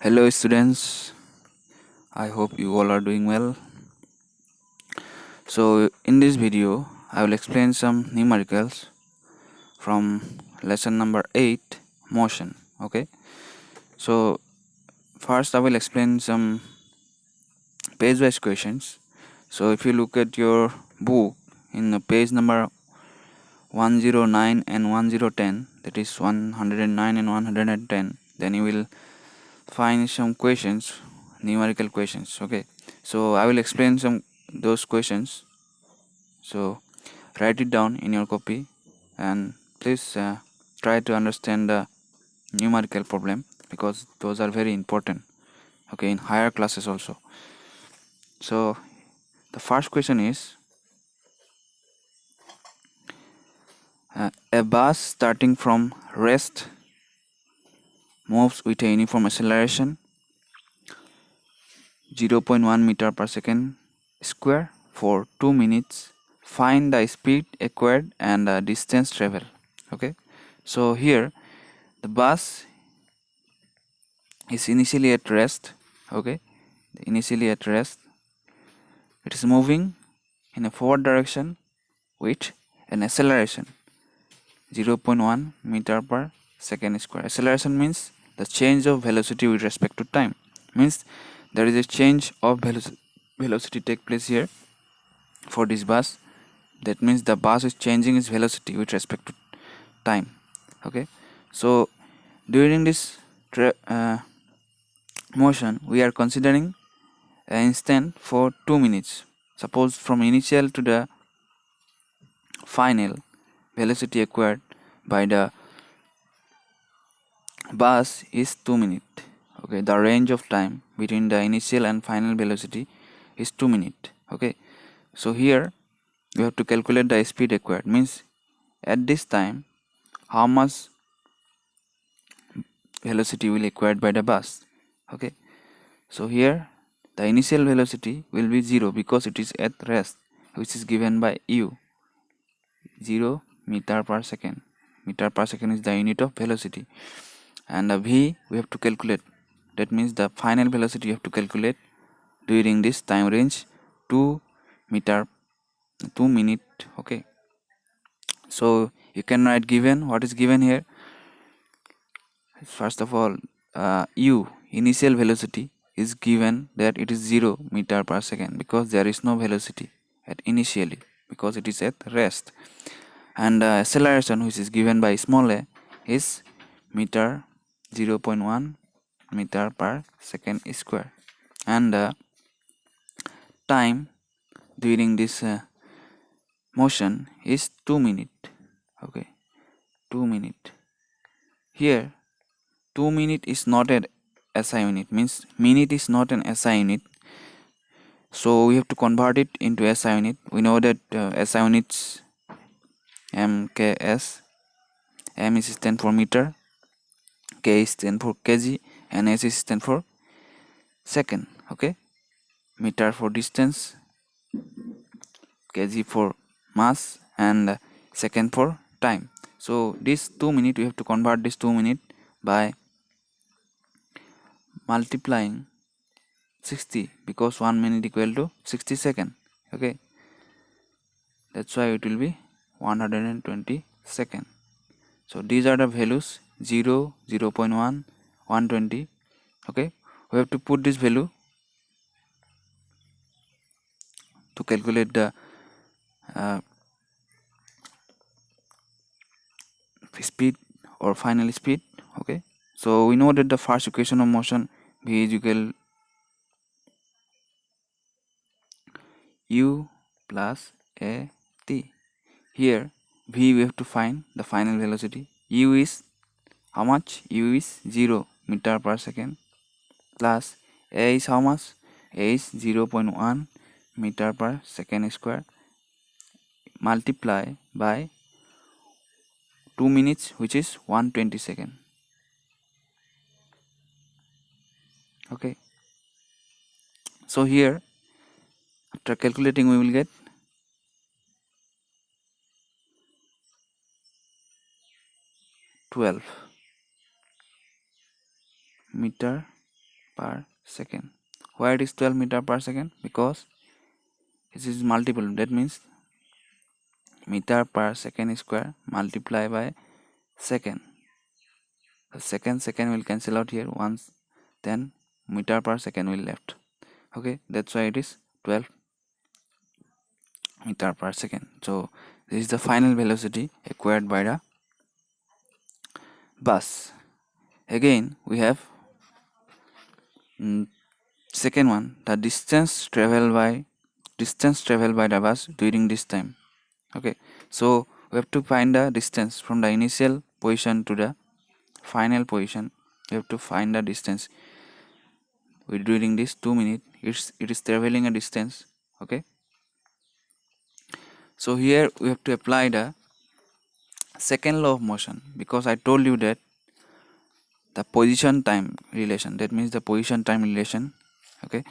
Hello, students. I hope you all are doing well. So, in this video, I will explain some numericals from lesson number 8 motion. Okay, so first, I will explain some page wise questions. So, if you look at your book in the page number 109 and 1010, that is 109 and 110, then you will find some questions, numerical questions. Okay, so I will explain some those questions. So write it down in your copy and please try to understand the numerical problem because those are very important, okay, in higher classes also. So the first question is, a bus starting from rest moves with a uniform acceleration 0.1 meter per second square for 2 minutes. Find the speed acquired and the distance traveled. Okay, so here the bus is initially at rest. Okay, initially at rest, it is moving in a forward direction with an acceleration 0.1 meter per second square. Acceleration means the change of velocity with respect to time, means there is a change of velocity take place here for this bus. That means the bus is changing its velocity with respect to time. Okay, so during this motion we are considering an instant for 2 minutes. Suppose from initial to the final velocity acquired by the bus is 2 minutes. Okay, the range of time between the initial and final velocity is 2 minutes. Okay, so here you have to calculate the speed acquired, means at this time how much velocity will acquired by the bus. Okay, so here the initial velocity will be 0 because it is at rest, which is given by u, 0 meter per second. Meter per second is the unit of velocity, and the v we have to calculate. That means the final velocity you have to calculate during this time range 2 meter 2 minute. Okay, so you can write given what is given here. First of all, u initial velocity is given that it is 0 meter per second because there is no velocity at initially because it is at rest, and acceleration, which is given by small a, is meter 0.1 meter per second square, and time during this motion is 2 minute. Okay, 2 minute. Here 2 minute is not an SI unit, means minute is not an SI unit, so we have to convert it into SI unit. We know that SI units MKS. M is stand for meter, K is stand for kg, and S is stand for second. Okay, meter for distance, kg for mass, and second for time. So this 2 minute we have to convert this 2 minute by multiplying 60 because 1 minute equal to 60 second. Okay, that's why it will be 120 second. So these are the values 0, 0.1, 120. Okay, we have to put this value to calculate the speed or final speed. Okay, so we know that the first equation of motion v is equal u plus a t. Here v we have to find the final velocity. U is how much? U is 0 meter per second, plus a is how much? A is 0.1 meter per second square, multiply by 2 minutes, which is 120 second. Okay, so here after calculating we will get 12 meter per second. Why it is 12 meter per second? Because this is multiple. That means meter per second square multiply by second. The second will cancel out here once, then meter per second will left. Okay, that's why it is 12 meter per second. So this is the final velocity acquired by the bus. Again we have second one, the distance traveled by the bus during this time. Okay, so we have to find the distance from the initial position to the final position. We have to find the distance during this 2 minutes. It is traveling a distance. Okay, so here we have to apply the second law of motion, because I told you that the position time relation, that means the position time relation. Okay,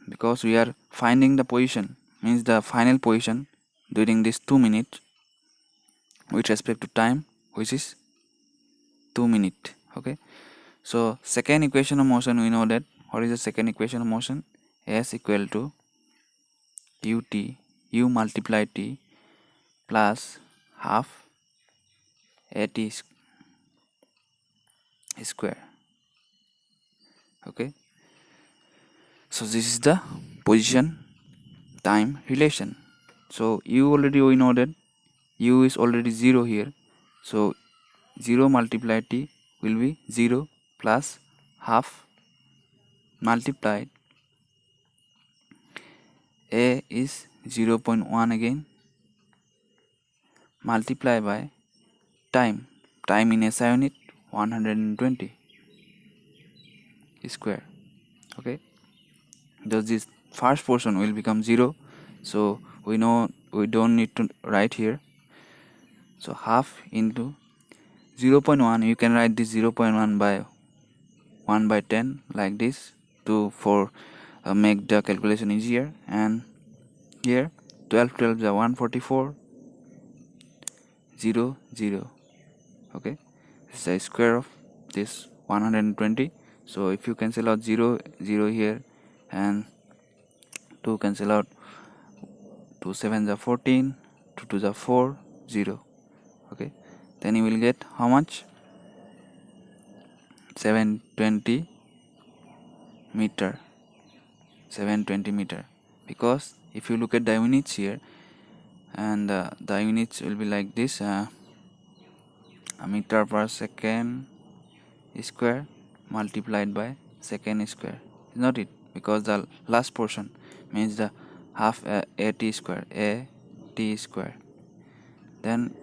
because we are finding the position, means the final position during this 2 minutes with respect to time, which is 2 minutes. Okay, so second equation of motion, we know that what is the second equation of motion? S equal to ut, u multiply t plus half at square. Okay, so this is the position time relation. So u already we know that u is already 0 here, so 0 multiply t will be 0 plus half multiplied a is 0.1 again multiply by time in SI unit 120 square. Okay, thus this first portion will become 0, so we know we don't need to write here. So half into 0.1, you can write this 0.1 by 1 by 10 like this to for make the calculation easier. And here 12 is 144 0 0. Okay, this is the square of this 120. So if you cancel out 0 0 here and 2 cancel out, 2 7 is 14, 2 2 is 4 0. Okay, then you will get how much? 720 meter. 720 meter, because if you look at the units here, and the units will be like this, a meter per second square multiplied by second square, is not it? Because the last portion means the half a t square, then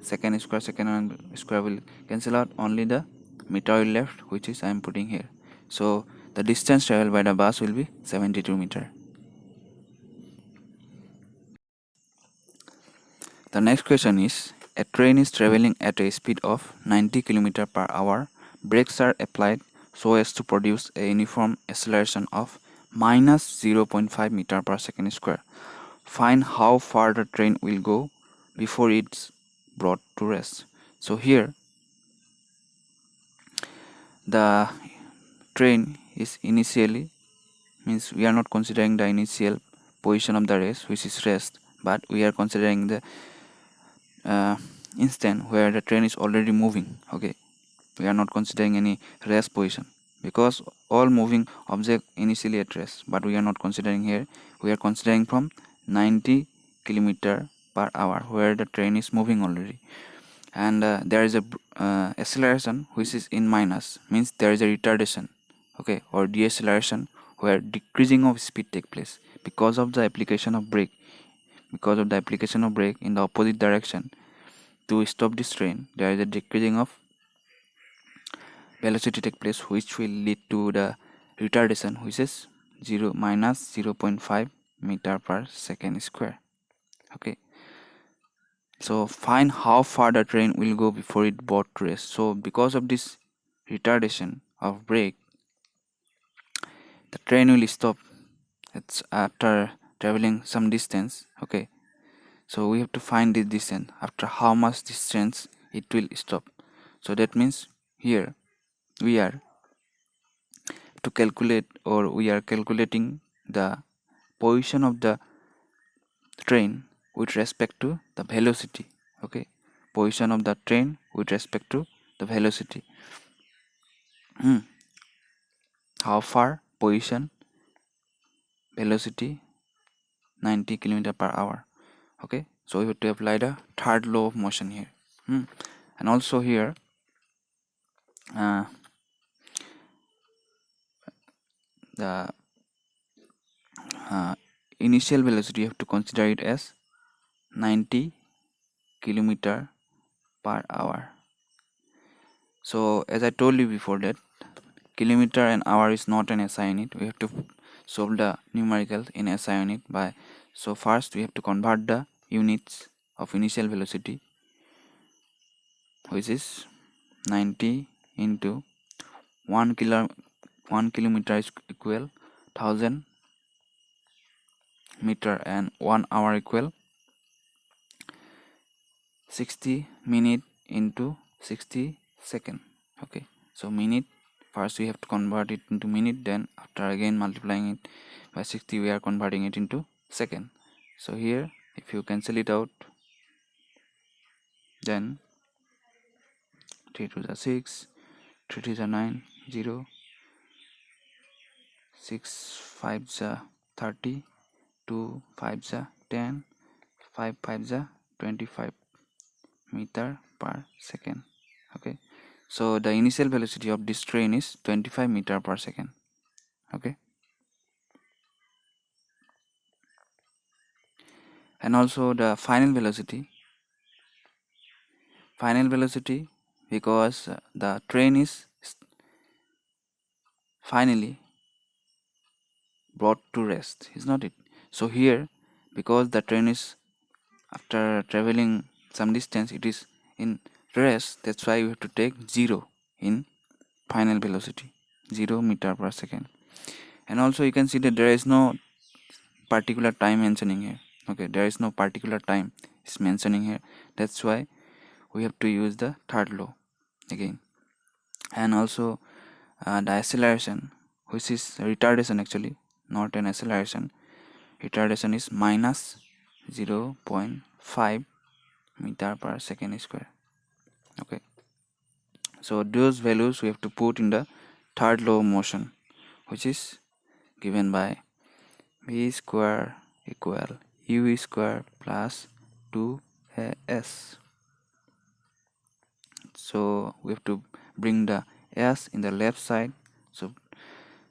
second square will cancel out, only the meter will left, which is I am putting here. So the distance traveled by the bus will be 72 meter. The next question is, a train is traveling at a speed of 90 km per hour. Brakes are applied so as to produce a uniform acceleration of minus 0.5 meter per second square. Find how far the train will go before it's brought to rest. So here the train is initially, means we are not considering the initial position of the race, which is rest, but we are considering the instant where the train is already moving. Okay, we are not considering any rest position, because all moving object initially at rest, but we are not considering here. We are considering from 90 km per hour where the train is moving already, and there is a acceleration which is in minus, means there is a retardation, okay, or deceleration, where decreasing of speed take place because of the application of brake. Because of the application of brake in the opposite direction to stop this train, there is a decreasing of velocity take place, which will lead to the retardation, which is minus 0.5 meter per second square. Okay, so find how far the train will go before it brought to rest. So because of this retardation of brake, the train will stop. It's after traveling some distance. Okay, so we have to find this distance, after how much distance it will stop. So that means here we are to calculate, or we are calculating the position of the train with respect to the velocity. Okay, position of the train with respect to the velocity. How far, position, velocity, 90 km per hour. Okay, so we have to apply the third law of motion here. And also here the initial velocity, you have to consider it as 90 km per hour. So as I told you before that kilometer and hour is not an SI unit. We have to solve the numericals in SI unit by, so first we have to convert the units of initial velocity, which is 90 into 1 kilometer is equal 1000 meter, and 1 hour equal 60 minute into 60 second. Okay, so minute, first we have to convert it into minute, then after again multiplying it by 60 we are converting it into second. So here if you cancel it out, then 3 to the 6, 3 to the 9, 0, 6 5 the 30, 2 5 the 10, 5 5 the 25 meter per second. Okay, so the initial velocity of this train is 25 meter per second. Okay, and also the final velocity, because the train is finally brought to rest, is not it? So here, because the train is after traveling some distance, it is in rest, that's why we have to take 0 in final velocity, 0 meter per second. And also you can see that there is no particular time mentioning here. Okay, there is no particular time is mentioning here, that's why we have to use the third law again. And also the acceleration, which is retardation, actually not an acceleration, retardation is minus 0.5 meter per second square. Okay, so those values we have to put in the third law of motion, which is given by v square equal u square plus 2as. So we have to bring the s in the left side. So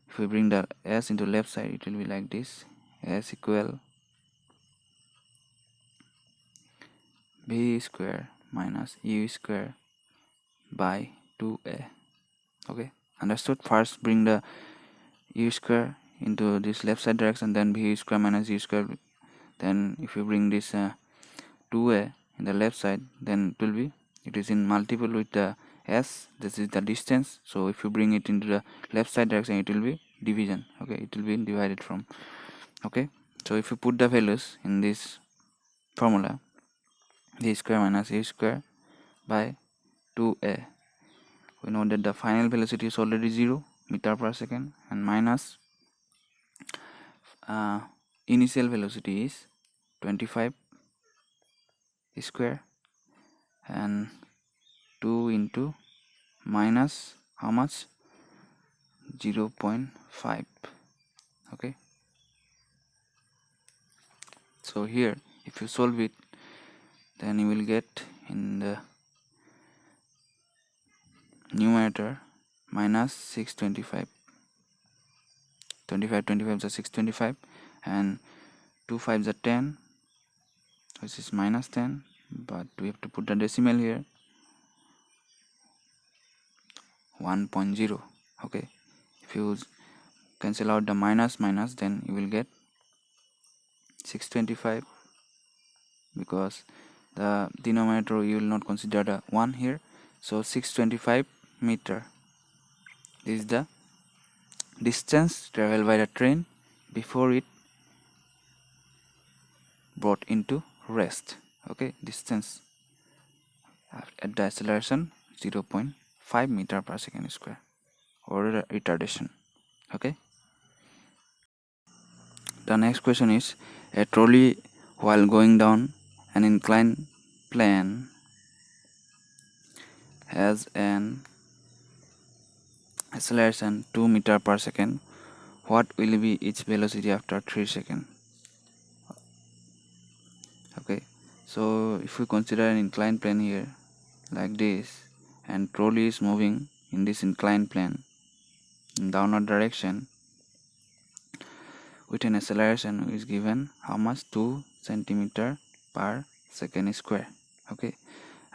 if we bring the s into left side, it will be like this: s equal v square minus u square by 2a. Okay, understood? First bring the u square into this left side direction, then v square minus u square. Then if you bring this 2a in the left side, then it is in multiple with the s, this is the distance. So if you bring it into the left side direction, it will be division. Okay, it will be divided from. Okay, so if you put the values in this formula, v square minus u square by 2a, we know that the final velocity is already 0 meter per second, and minus initial velocity is 25 square, and 2 into minus how much, 0.5. okay, so here if you solve it, then you will get in the numerator minus 625, 25 is 625, and 2 5 is 10, which is minus 10, but we have to put the decimal here, 1.0. okay, if you cancel out the minus, then you will get 625, because the denominator you will not consider the 1 here. So 625 meter is the distance traveled by the train before it brought into rest. Okay, distance at the acceleration 0.5 meter per second square, or retardation. Okay. The next question is, a trolley while going down an inclined plane has an acceleration 2 meter per second. What will be its velocity after 3 seconds? Okay, so if we consider an inclined plane here like this, and trolley is moving in this inclined plane in downward direction with an acceleration is given how much, 2 centimeter per second square. Okay,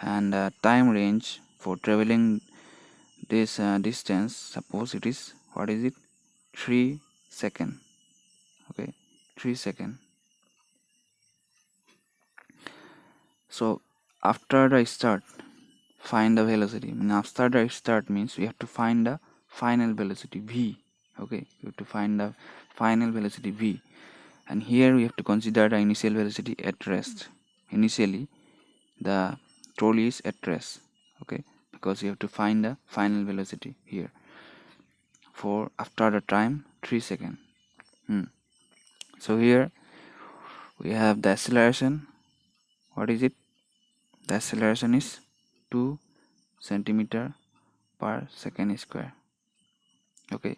and time range for traveling this distance, suppose it is, what is it, 3 second. Okay, 3 second. So after the start, find the velocity. After the start means we have to find the final velocity v. Okay, we have to find the final velocity v, and here we have to consider the initial velocity at rest. Initially the trolley is at rest. Okay, because you have to find the final velocity here for after the time 3 seconds. So here we have the acceleration. What is it? The acceleration is 2 centimeter per second square. Okay,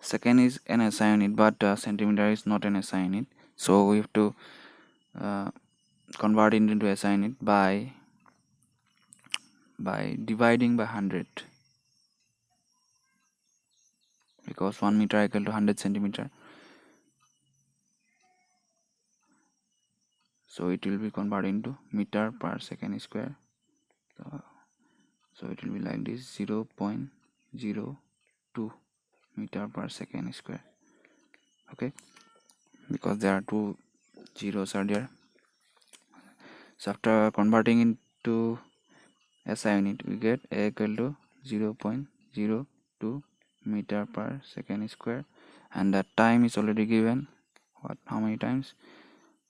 second is an SI unit, but centimeter is not an SI unit, so we have to uh, convert it into SI unit by dividing by 100, because 1 meter equal to 100 centimeter, so it will be converted into meter per second square. So it will be like this, 0.02 meter per second square. Okay, because there are two zeros are there. So after converting into SI unit, we get A equal to 0.02 meter per second square, and the time is already given. What? How many times?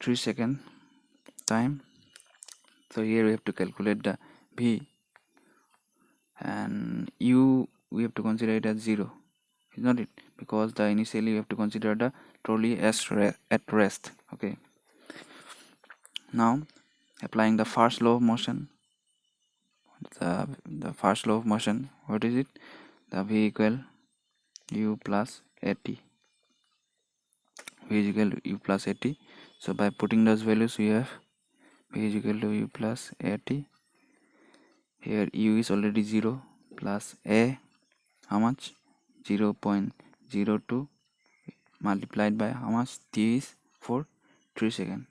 3 second time. So here we have to calculate the V, and U we have to consider it as 0, is not it? Because the initially we have to consider the trolley as at rest. Okay. Now applying the first law of motion, the first law of motion, what is it? The V equal U plus AT. V is equal to U plus AT. So by putting those values, we have V is equal to U plus AT. Here U is already 0 plus A, how much? 0.02 multiplied by how much? T is for 3 seconds.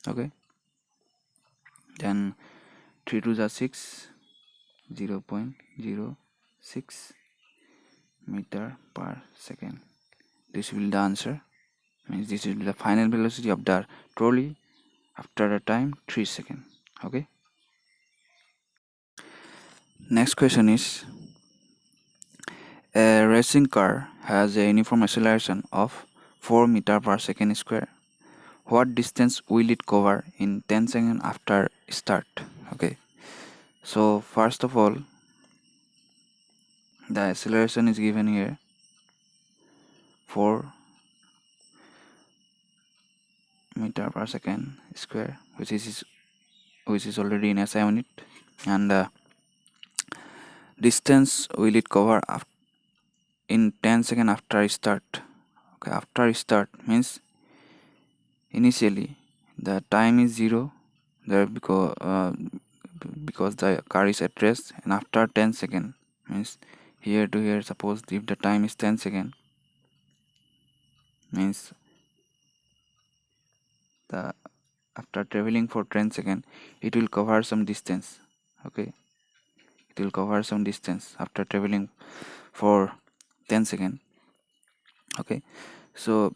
Okay, then 3 2s are 6, 0.06 meter per second. This will be the answer, means this will be the final velocity of the trolley after the time 3 seconds. Okay, next question is, a racing car has a uniform acceleration of 4 meter per second square. What distance will it cover in 10 seconds after start? Okay, so first of all, the acceleration is given here 4 meter per second square, which is already in SI unit, and distance will it cover in 10 seconds after start. Okay, after start means initially the time is 0 there, because the car is at rest, and after 10 seconds means here to here, suppose if the time is 10 seconds, means the after traveling for 10 seconds it will cover some distance. Okay, it will cover some distance after traveling for 10 seconds. Okay, so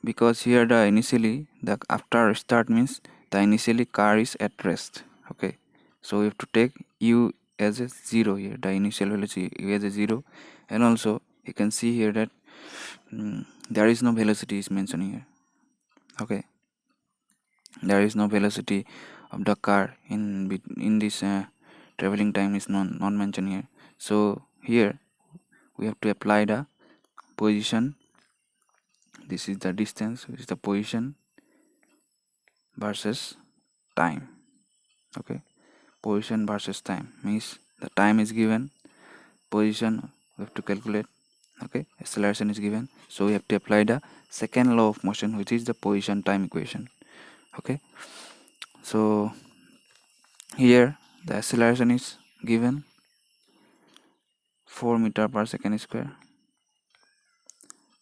because here the initially the after start means the initially car is at rest. Okay, so we have to take U as a 0 here, the initial velocity U as a 0, and also you can see here that there is no velocity is mentioned here. Okay, there is no velocity of the car in this traveling time is not mentioned here. So here we have to apply the position, this is the distance, which is the position versus time. Okay, position versus time means the time is given, position we have to calculate. Okay, acceleration is given, so we have to apply the second law of motion, which is the position time equation. Okay, so here the acceleration is given 4 meter per second square,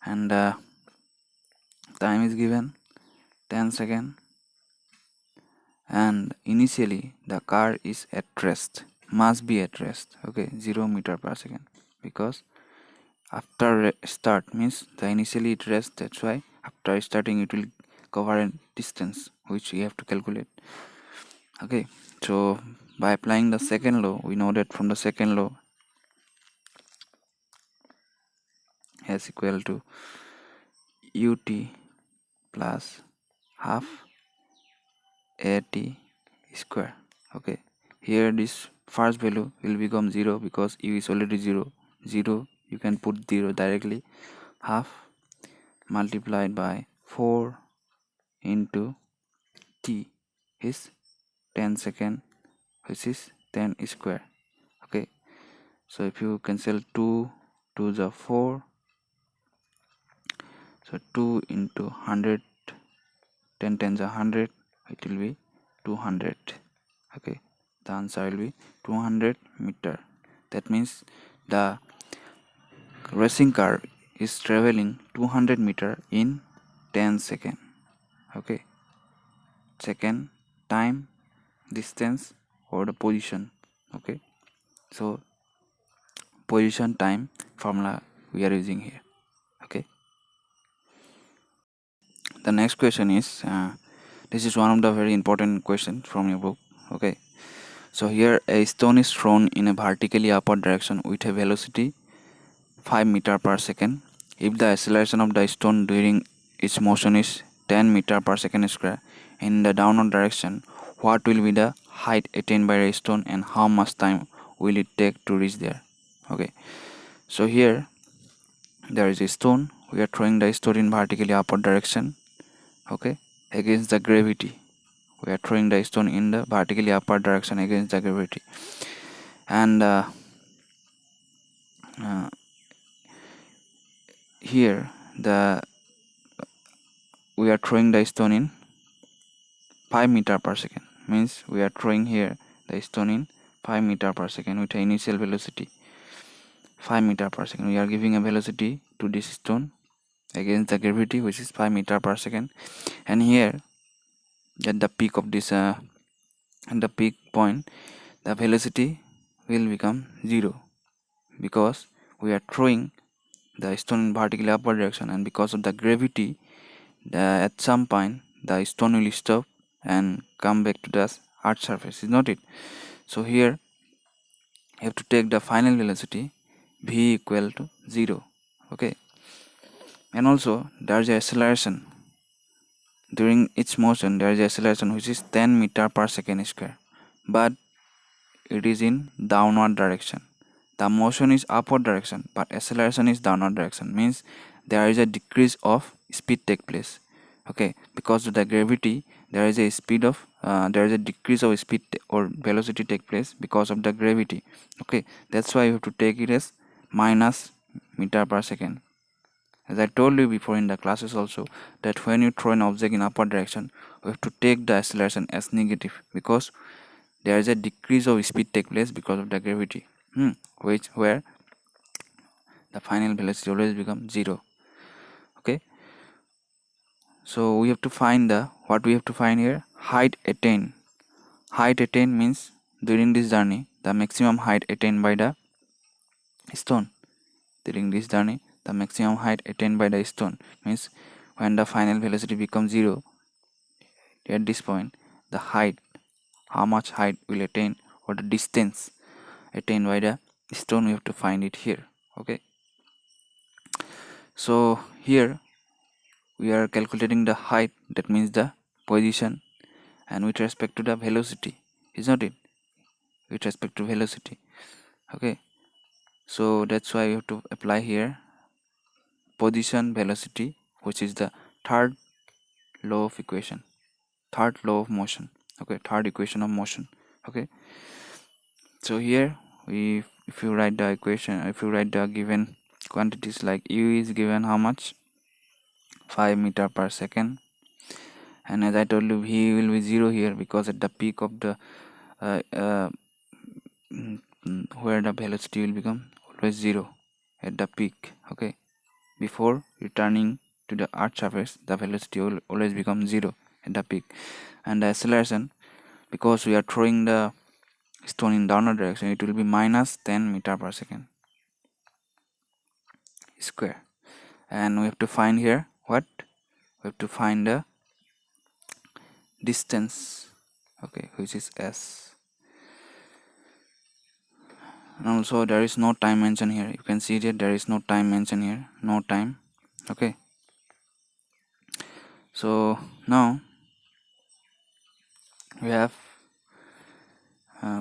and time is given 10 seconds, and initially the car is at rest, must be at rest. Okay, 0 meter per second, because after start means the initially it rests, that's why after starting it will cover a distance which we have to calculate. Okay, so by applying the second law, we know that from the second law is equal to ut plus half at square. Okay, here this first value will become 0 because u is already 0. You can put 0 directly. Half multiplied by 4 into t is 10 second, which is 10 square. Okay, so if you cancel 2 to the 4, so 2 into 100, 10 times 100, it will be 200. Okay, the answer will be 200 meter. That means the racing car is traveling 200 meter in 10 second. Okay, second, time, distance, or the position. Okay, so position time formula we are using here. Okay, the next question is this is one of the very important questions from your book. Okay, so here a stone is thrown in a vertically upward direction with a velocity 5 meter per second. If the acceleration of the stone during its motion is 10 meter per second square in the downward direction, what will be the height attained by the stone and how much time will it take to reach there? Okay, so here there is a stone, we are throwing the stone in vertically upward direction. Okay, against the gravity, we are throwing the stone in the vertically upward direction against the gravity, and uh, here we are throwing the stone in 5 meter per second, means we are throwing here the stone in 5 meter per second with an initial velocity 5 meter per second. We are giving a velocity to this stone against the gravity, which is 5 meter per second, and here at the peak of this at the peak point, the velocity will become 0 because we are throwing the stone in vertically upward direction, and because of the gravity, at some point the stone will stop and come back to the earth surface, is not it? So here you have to take the final velocity v equal to 0. Okay, and also there is a acceleration during its motion, there is a acceleration which is 10 meter per second square, but it is in downward direction. The motion is upward direction, but acceleration is downward direction, means there is a decrease of speed take place. Okay, because of the gravity, there is a speed of there is a decrease of speed or velocity take place because of the gravity. Okay, that's why you have to take it as minus meter per second. As I told you before in the classes also, that when you throw an object in upward direction, we have to take the acceleration as negative because there is a decrease of speed take place because of the gravity, where the final velocity always becomes 0. Okay, so we have to find the what we have to find here, height attained. Height attained means during this journey the maximum height attained by the stone. During this journey the maximum height attained by the stone means when the final velocity becomes 0, at this point the height, how much height will attain, or the distance attained by the stone, we have to find it here. Okay, so here we are calculating the height, that means the position, and with respect to the velocity, is not it? With respect to velocity. Okay, so that's why you have to apply here position velocity, which is the third law of equation, third law of motion. Okay, third equation of motion. Okay, so here if you write the equation, if you write the given quantities, like u is given how much, 5 meter per second, and as I told you, v will be 0 here, because at the peak of the uh, uh, where the velocity will become always 0 at the peak. Okay, before returning to the earth surface, the velocity will always become 0 at the peak. And the acceleration, because we are throwing the stone in downward direction, it will be minus 10 meter per second square. And we have to find here what, we have to find the distance, okay, which is s. And also there is no time mentioned here. You can see that there is no time mentioned here, no time. Okay, so now we have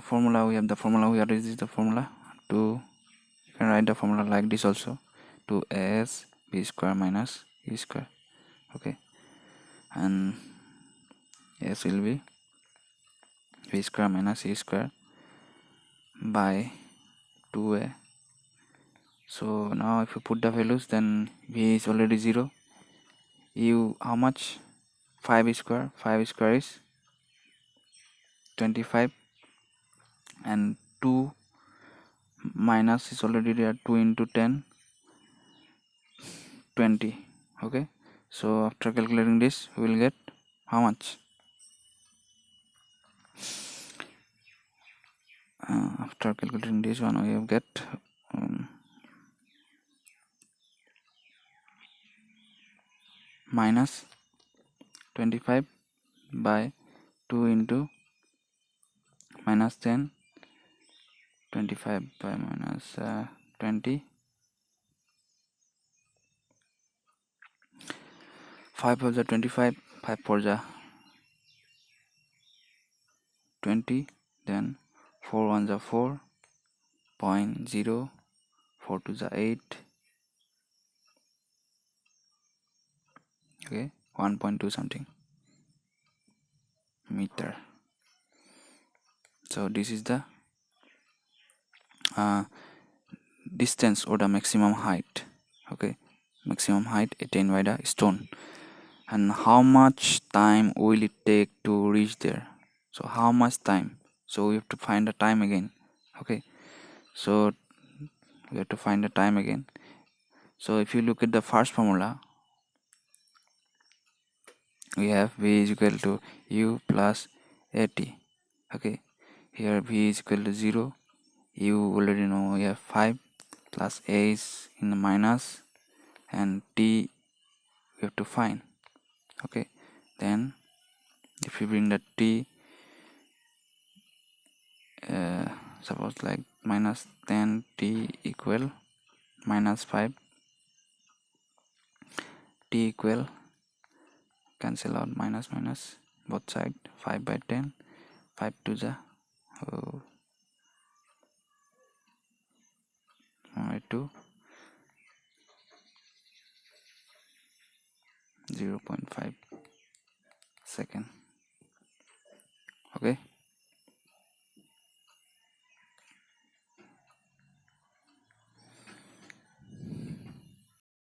formula. We have the formula. We are using the formula to, you can write the formula like this also, 2s b square minus e square. Okay, and s will be b square minus e square by 2a. So now if you put the values, then v is already 0. U how much, 5 square, 5 square is 25, and 2 minus is already there, 2 into 10, 20. Okay, so after calculating this, we will get how much, after calculating this one, we have get minus 25 by 2 into minus 10, 25 by minus 20, 5 for the 25, 5 for the 20, then 4 1 the 4, 0.0, 4 to the 8, okay, 1.2 something meter. So this is the distance or the maximum height. Okay, maximum height attained by the stone. And how much time will it take to reach there? So how much time? So we have to find the time again. Okay, so we have to find the time again. So if you look at the first formula, we have v is equal to u plus at. Okay, here v is equal to 0. You already know, we have 5 plus a is in the minus, and t we have to find. Okay, then if you bring the t, suppose like minus 10, t equal minus 5, t equal, cancel out minus minus both side, 5 by 10, 5 to the 2, 0.5 second. Okay,